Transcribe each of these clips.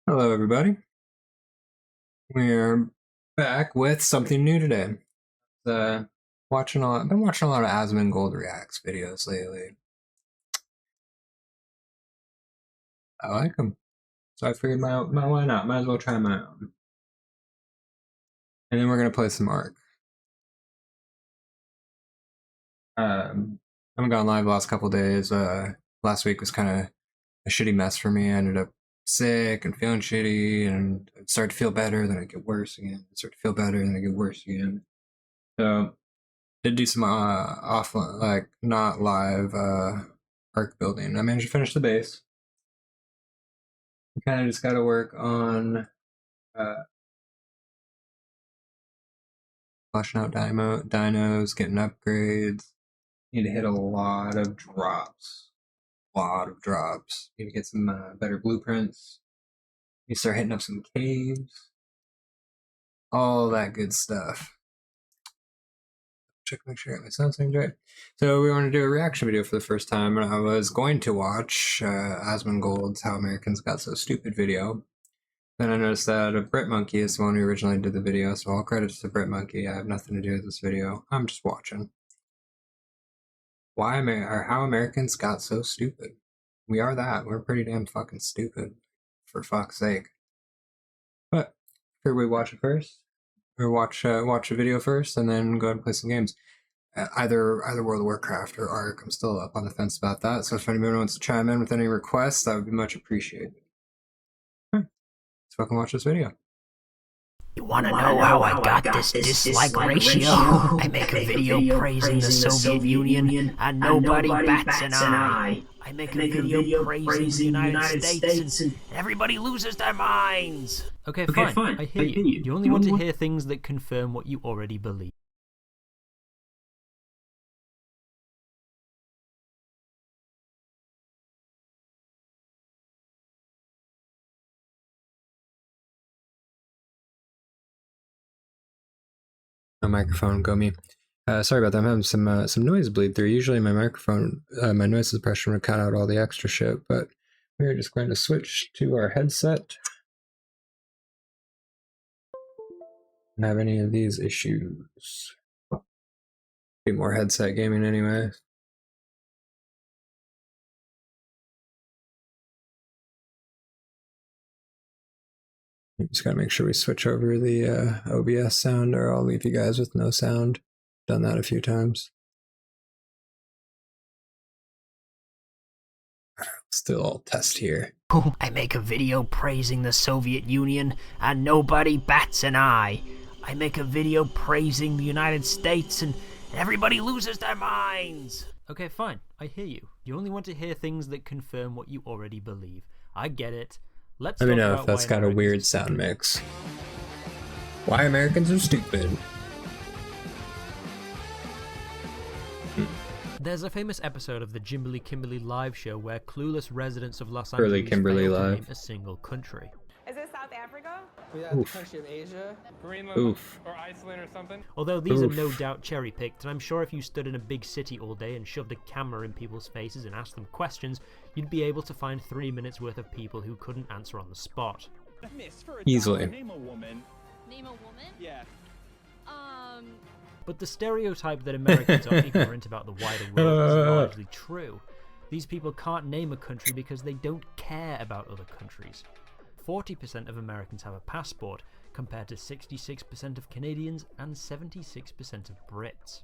Hello, everybody. We're back with something new today. I've been watching a lot of Asmongold Reacts videos lately. I like them, so I figured why not? Might as well try my own. And then we're gonna play some Ark. I haven't gone live the last couple days. Last week was kind of a shitty mess for me. I ended up sick and feeling shitty, and I'd start to feel better, then I'd get worse again. I'd start to feel better, then I'd get worse again. So did do some offline, like not live arc building. I managed to finish the base. We kind of just got to work on fleshing out dinos, getting upgrades. Need to hit a lot of drops. Need to get some better blueprints. Need to start hitting up some caves. All that good stuff. Check make sure my sound seems right. So we want to do a reaction video for the first time, and I was going to watch Asmongold's How Americans Got So Stupid video. Then I noticed that Brit Monkey is the one who originally did the video, so all credits to Brit Monkey. I have nothing to do with this video. I'm just watching. How Americans got so stupid. We are that. We're pretty damn fucking stupid, for fuck's sake. But here we watch it first, or watch a video first, and then go ahead and play some games. Either World of Warcraft or Ark. I'm still up on the fence about that. So if anybody wants to chime in with any requests, that would be much appreciated. Let's fucking watch this video. You wanna know how I got this dislike ratio? I make a video praising the Soviet Union and nobody bats an eye. I make a video praising the United States and everybody loses their minds. Okay, fine. I hear you. You only want to hear things that confirm what you already believe. My microphone, go me. Sorry about that. I'm having some noise bleed through. Usually my microphone, my noise suppression would cut out all the extra shit, but we're just going to switch to our headset. Don't have any of these issues. Be more headset gaming anyway. Just gotta make sure we switch over the OBS sound, or I'll leave you guys with no sound. Done that a few times. Still all test here. I make a video praising the Soviet Union and nobody bats an eye. I make a video praising the United States and everybody loses their minds. Okay, fine. I hear you. You only want to hear things that confirm what you already believe. I get it. Let's Let me know if that's got a weird sound mix. Why Americans are stupid. There's a famous episode of the Jimberly Kimberly live show where clueless residents of Los Angeles Kimberly fail to live. name a single country. Is it South Africa? Yeah, the country of Asia. Greenland or Iceland or something? Although these are no doubt cherry-picked, and I'm sure if you stood in a big city all day and shoved a camera in people's faces and asked them questions, you'd be able to find 3 minutes worth of people who couldn't answer on the spot. Easily. Name a woman. Name a woman? Yeah. But the stereotype that Americans are ignorant about the wider world is largely true. These people can't name a country because they don't care about other countries. 40% of Americans have a passport, compared to 66% of Canadians and 76% of Brits.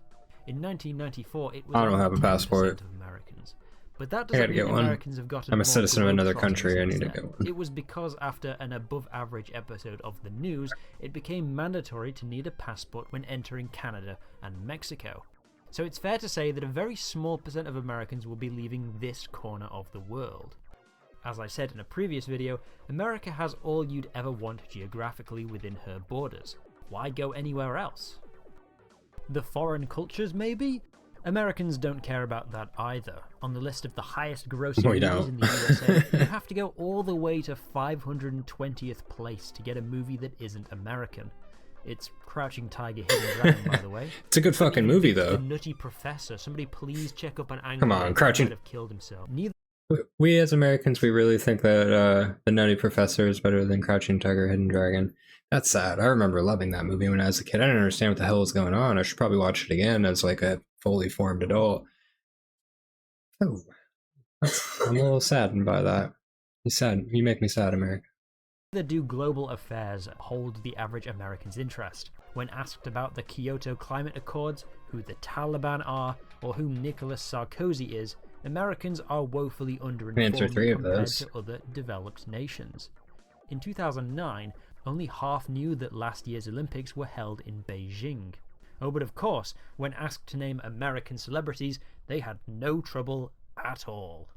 In 1994, it was I don't have a passport. of Americans. But that doesn't mean Americans have gotten I'm a more citizen of another globetrotters country. I need to since get then. one. It was because after an above-average episode of the news, it became mandatory to need a passport when entering Canada and Mexico. So it's fair to say that a very small percent of Americans will be leaving this corner of the world. As I said in a previous video, America has all you'd ever want geographically within her borders. Why go anywhere else? The foreign cultures, maybe? Americans don't care about that either. On the list of the highest grossing movies in the USA, you have to go all the way to 520th place to get a movie that isn't American. It's Crouching Tiger, Hidden Dragon, by the way. It's a good fucking movie, though. The Nutty Professor. Somebody please check up on Angry. Come on, Crouching. Might have killed himself. Neither We as Americans, we really think that the Nutty Professor is better than Crouching Tiger, Hidden Dragon. That's sad. I remember loving that movie when I was a kid. I didn't understand what the hell was going on. I should probably watch it again as like a fully formed adult. Oh, I'm a little saddened by that. You sad. You make me sad, America. Neither do global affairs hold the average American's interest. When asked about the Kyoto Climate Accords, who the Taliban are, or who Nicolas Sarkozy is, Americans are woefully Answer underinformed 3 of compared those. to other developed nations. In 2009, only half knew that last year's Olympics were held in Beijing. Oh, but of course, when asked to name American celebrities, they had no trouble at all.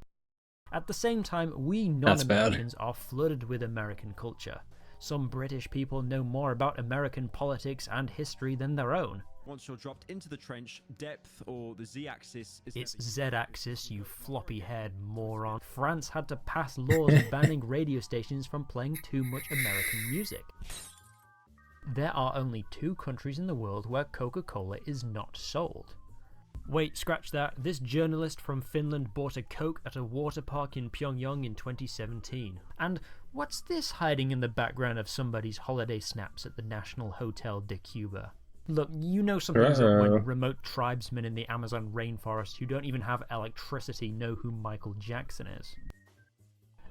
At the same time, we non-Americans are flooded with American culture. Some British people know more about American politics and history than their own. Once you're dropped into the trench, depth, or the z-axis is... It's Z-axis, you floppy-haired moron. France had to pass laws banning radio stations from playing too much American music. There are only 2 countries in the world where Coca-Cola is not sold. Wait, scratch that. This journalist from Finland bought a Coke at a water park in Pyongyang in 2017. And what's this hiding in the background of somebody's holiday snaps at the National Hotel de Cuba? Look, you know something's up when remote tribesmen in the Amazon rainforest who don't even have electricity know who Michael Jackson is.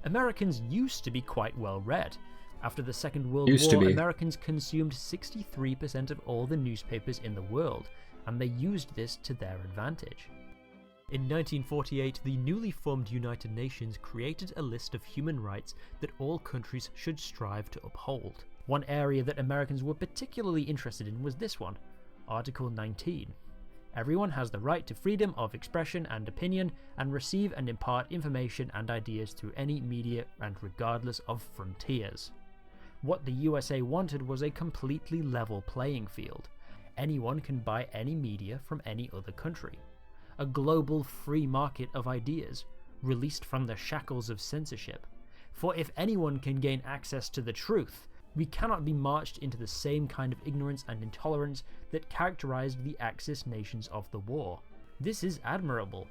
Americans used to be quite well read. After the Second World War, Americans consumed 63% of all the newspapers in the world, and they used this to their advantage. In 1948, the newly formed United Nations created a list of human rights that all countries should strive to uphold. One area that Americans were particularly interested in was this one, Article 19. Everyone has the right to freedom of expression and opinion, and receive and impart information and ideas through any media and regardless of frontiers. What the USA wanted was a completely level playing field. Anyone can buy any media from any other country. A global free market of ideas, released from the shackles of censorship. For if anyone can gain access to the truth, we cannot be marched into the same kind of ignorance and intolerance that characterized the Axis nations of the war. This is admirable.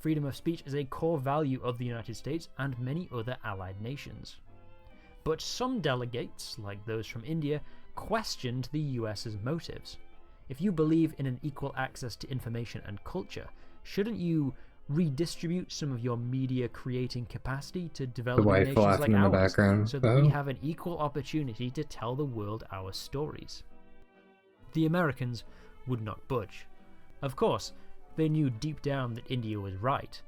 Freedom of speech is a core value of the United States and many other allied nations. But some delegates, like those from India, questioned the US's motives. If you believe in an equal access to information and culture, shouldn't you redistribute some of your media creating capacity to developing nations like ours, so that we have an equal opportunity to tell the world our stories? The Americans would not budge. Of course, they knew deep down that India was right.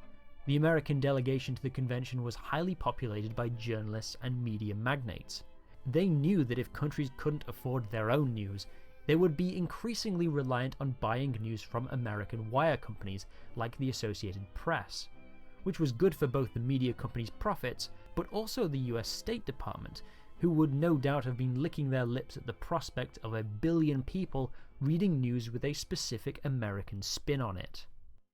The American delegation to the convention was highly populated by journalists and media magnates. They knew that if countries couldn't afford their own news, they would be increasingly reliant on buying news from American wire companies like the Associated Press, which was good for both the media company's profits, but also the US State Department, who would no doubt have been licking their lips at the prospect of 1 billion people reading news with a specific American spin on it.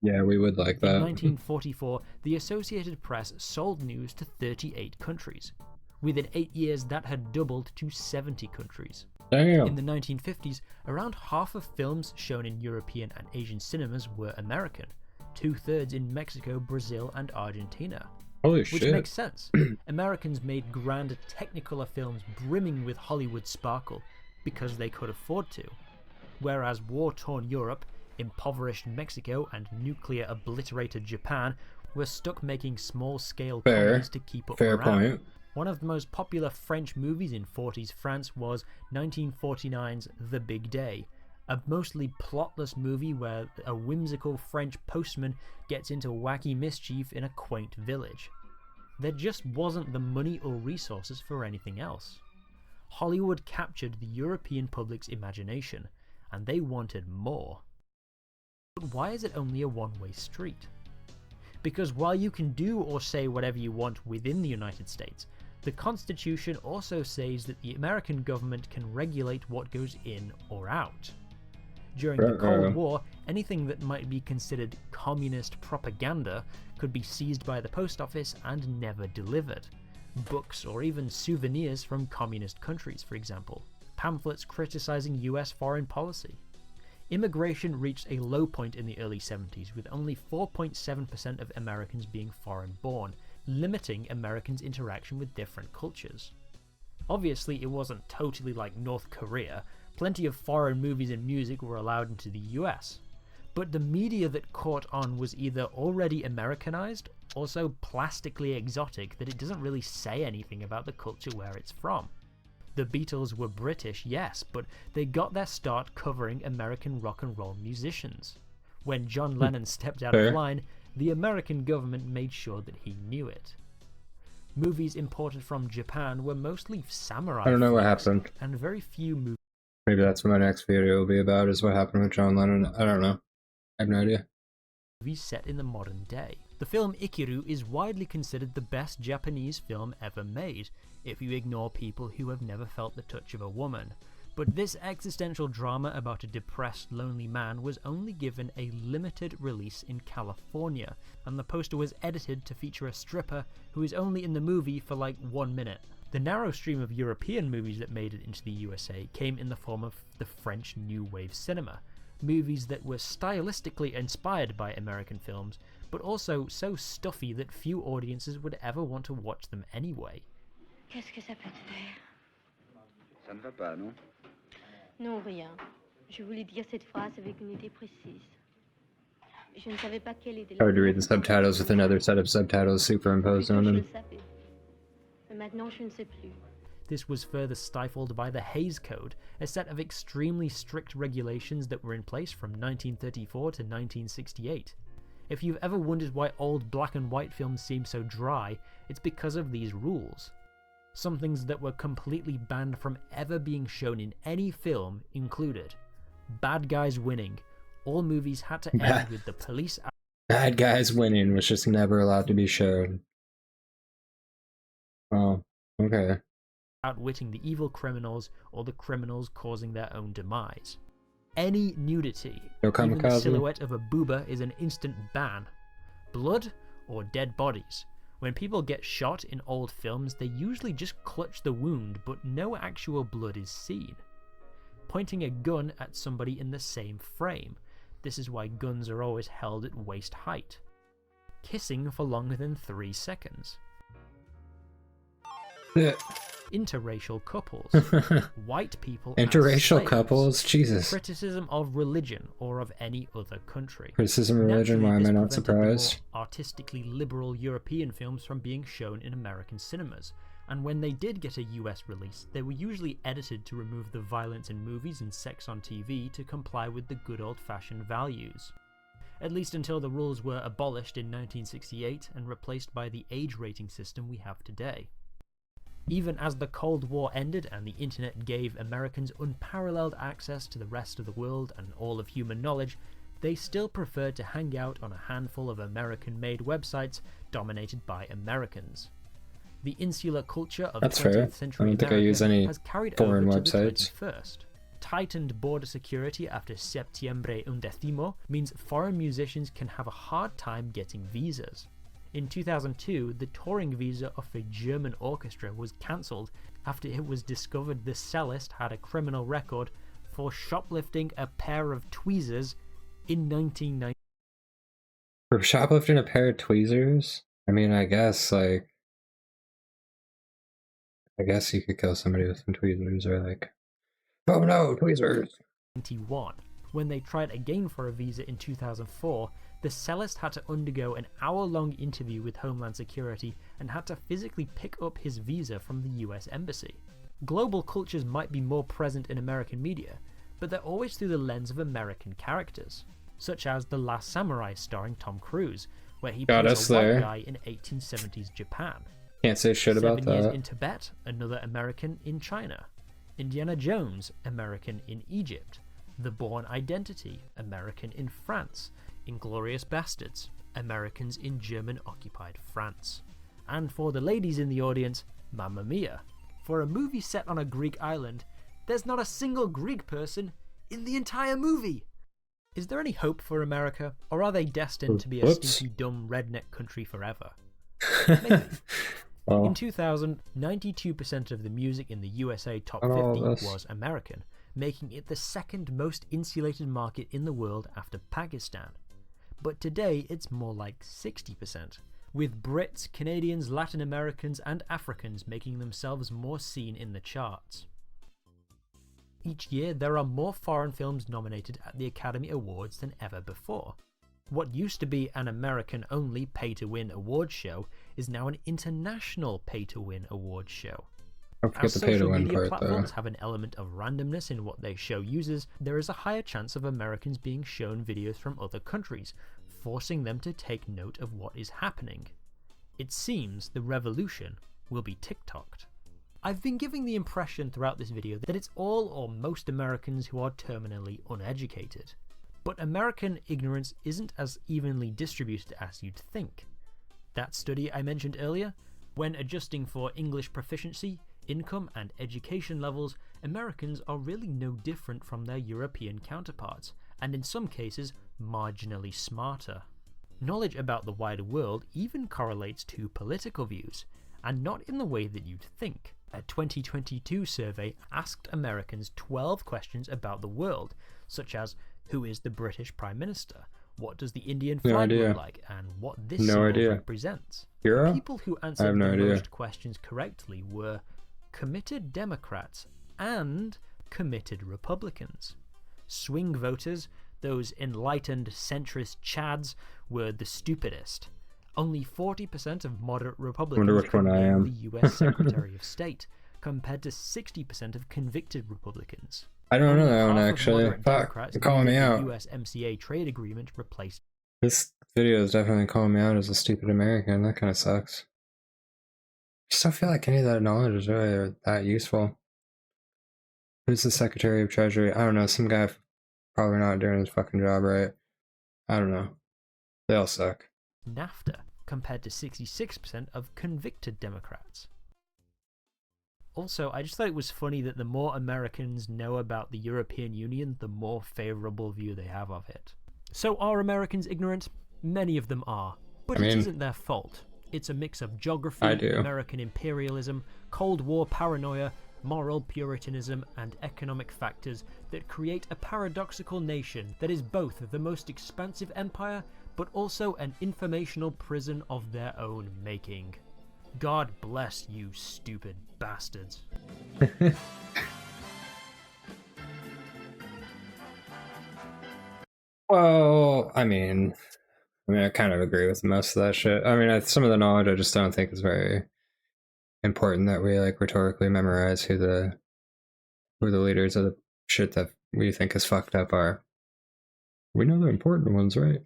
Yeah, we would like that. In 1944, the Associated Press sold news to 38 countries. Within 8 years, that had doubled to 70 countries. Damn. In the 1950s, around half of films shown in European and Asian cinemas were American, 2/3 in Mexico, Brazil, and Argentina. Holy Which shit. makes sense. Americans made grand Technicolor films brimming with Hollywood sparkle because they could afford to, whereas war-torn Europe, impoverished Mexico, and nuclear-obliterated Japan were stuck making small-scale comedies to keep up Fair morale. point. One of the most popular French movies in 40s France was 1949's The Big Day, a mostly plotless movie where a whimsical French postman gets into wacky mischief in a quaint village. There just wasn't the money or resources for anything else. Hollywood captured the European public's imagination, and they wanted more. But why is it only a one-way street? Because while you can do or say whatever you want within the United States, the Constitution also says that the American government can regulate what goes in or out. During the Cold War, anything that might be considered communist propaganda could be seized by the post office and never delivered. Books or even souvenirs from communist countries, for example. Pamphlets criticizing US foreign policy. Immigration reached a low point in the early 70s, with only 4.7% of Americans being foreign-born, limiting Americans' interaction with different cultures. Obviously, it wasn't totally like North Korea. Plenty of foreign movies and music were allowed into the US. But the media that caught on was either already Americanized or so plastically exotic that it doesn't really say anything about the culture where it's from. The Beatles were British, yes, but they got their start covering American rock and roll musicians. When John Lennon stepped out of line, the American government made sure that he knew it. Movies imported from Japan were mostly samurai I don't know what flicks, happened. and very few movies Maybe that's what my next video will be about, is what happened with John Lennon. I don't know. I have no idea. set in the modern day. The film Ikiru is widely considered the best Japanese film ever made, if you ignore people who have never felt the touch of a woman. But this existential drama about a depressed, lonely man was only given a limited release in California, and the poster was edited to feature a stripper who is only in the movie for like 1 minute. The narrow stream of European movies that made it into the USA came in the form of the French New Wave cinema, movies that were stylistically inspired by American films, but also so stuffy that few audiences would ever want to watch them anyway. Qu'est-ce que ça peut te faire? Ça ne va pas, non? Non, rien. Je voulais dire cette phrase avec une idée précise. Je ne savais pas quelle était la... Hard to read the subtitles with another set of subtitles superimposed on Je le them. savais. Mais maintenant, je ne sais plus. This was further stifled by the Hays Code, a set of extremely strict regulations that were in place from 1934 to 1968. If you've ever wondered why old black and white films seem so dry, it's because of these rules. Some things that were completely banned from ever being shown in any film included bad guys winning. All movies had to end with the police Bad guys winning was just never allowed to be shown. Oh, okay. outwitting the evil criminals or the criminals causing their own demise. Any nudity, No even the kamikaze? silhouette of a booba, is an instant ban. Blood or dead bodies. When people get shot in old films, they usually just clutch the wound, but no actual blood is seen. Pointing a gun at somebody in the same frame. This is why guns are always held at waist height. Kissing for longer than 3 seconds. Interracial couples. White people as Interracial slaves. couples? Jesus. Criticism of religion or of any other country. Criticism of religion, why am I Naturally, not this prevented the surprised? more artistically liberal European films from being shown in American cinemas, and when they did get a US release, they were usually edited to remove the violence in movies and sex on TV to comply with the good old-fashioned values. At least until the rules were abolished in 1968 and replaced by the age rating system we have today. Even as the Cold War ended and the internet gave Americans unparalleled access to the rest of the world and all of human knowledge, they still preferred to hang out on a handful of American-made websites dominated by Americans. The insular culture of That's 20th fair. century I don't think I use America any has carried foreign over to websites. the 21st. Tightened border security after Septiembre Undécimo means foreign musicians can have a hard time getting visas. In 2002, the touring visa of a German orchestra was cancelled after it was discovered the cellist had a criminal record for shoplifting a pair of tweezers in 1990. For shoplifting a pair of tweezers? I mean, I guess you could kill somebody with some tweezers, or like, oh no, tweezers! 1991. When they tried again for a visa in 2004, the cellist had to undergo an hour-long interview with Homeland Security and had to physically pick up his visa from the US Embassy. Global cultures might be more present in American media, but they're always through the lens of American characters, such as The Last Samurai starring Tom Cruise, where he Got plays us a white there. guy in 1870s Japan. Can't say shit about 7 Years that. in Tibet, another American in China. Indiana Jones, American in Egypt. The Bourne Identity, American in France. Inglourious Bastards, Americans in German-occupied France. And for the ladies in the audience, Mamma Mia. For a movie set on a Greek island, there's not a single Greek person in the entire movie! Is there any hope for America, or are they destined to be a Whoops. stinky, dumb redneck country forever? Maybe. Well, In 2000, 92% of the music in the USA Top Not all 50 of us. was American, making it the second most insulated market in the world after Pakistan. But today it's more like 60%, with Brits, Canadians, Latin Americans and Africans making themselves more seen in the charts. Each year there are more foreign films nominated at the Academy Awards than ever before. What used to be an American-only pay-to-win awards show is now an international pay-to-win awards show. Don't forget As the social pay-to-win media part, platforms though. have an element of randomness in what they show users, there is a higher chance of Americans being shown videos from other countries, forcing them to take note of what is happening. It seems the revolution will be TikToked. I've been giving the impression throughout this video that it's all or most Americans who are terminally uneducated. But American ignorance isn't as evenly distributed as you'd think. That study I mentioned earlier, when adjusting for English proficiency, income and education levels, Americans are really no different from their European counterparts, and in some cases marginally smarter. Knowledge about the wider world even correlates to political views, and not in the way that you'd think. A 2022 survey asked Americans 12 questions about the world, such as who is the British Prime Minister, what does the Indian flag look like, and what this symbol represents. Hero? People who answered no the idea. most questions correctly were committed Democrats and committed Republicans. Swing voters, those enlightened centrist chads, were the stupidest. Only 40% of moderate Republicans which one I name am. the US Secretary of State, compared to 60% of convicted Republicans. I don't know Only that one, half of actually. moderate Fuck, Democrats you're calling me needed out. the USMCA trade agreement replaced. This video is definitely calling me out as a stupid American. That kind of sucks. I just don't feel like any of that knowledge is really that useful. Who's the Secretary of Treasury? I don't know. Some guy probably not doing his fucking job right. I don't know. They all suck. NAFTA, compared to 66% of convicted Democrats. Also, I just thought it was funny that the more Americans know about the European Union, the more favourable view they have of it. So are Americans ignorant? Many of them are. But I mean, it isn't their fault. It's a mix of geography, I do. American imperialism, Cold War paranoia, moral puritanism, and economic factors that create a paradoxical nation that is both the most expansive empire, but also an informational prison of their own making. God bless you, stupid bastards. Well, I kind of agree with most of that shit. I mean, some of the knowledge I just don't think is very important that we like rhetorically memorize who the leaders of the shit that we think is fucked up are. We know the important ones, right?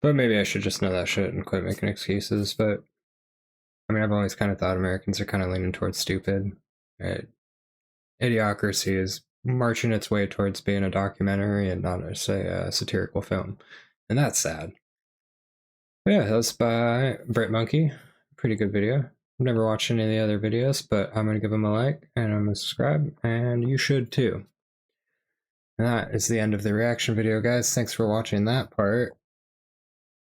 But maybe I should just know that shit and quit making excuses. But I mean, I've always kind of thought Americans are kind of leaning towards stupid. Right? Idiocracy is marching its way towards being a documentary and not, say, a satirical film. And that's sad. But yeah, that was by Brit Monkey. Pretty good video. I've never watched any of the other videos, but I'm going to give them a like and I'm going to subscribe, and you should too. And that is the end of the reaction video, guys. Thanks for watching that part.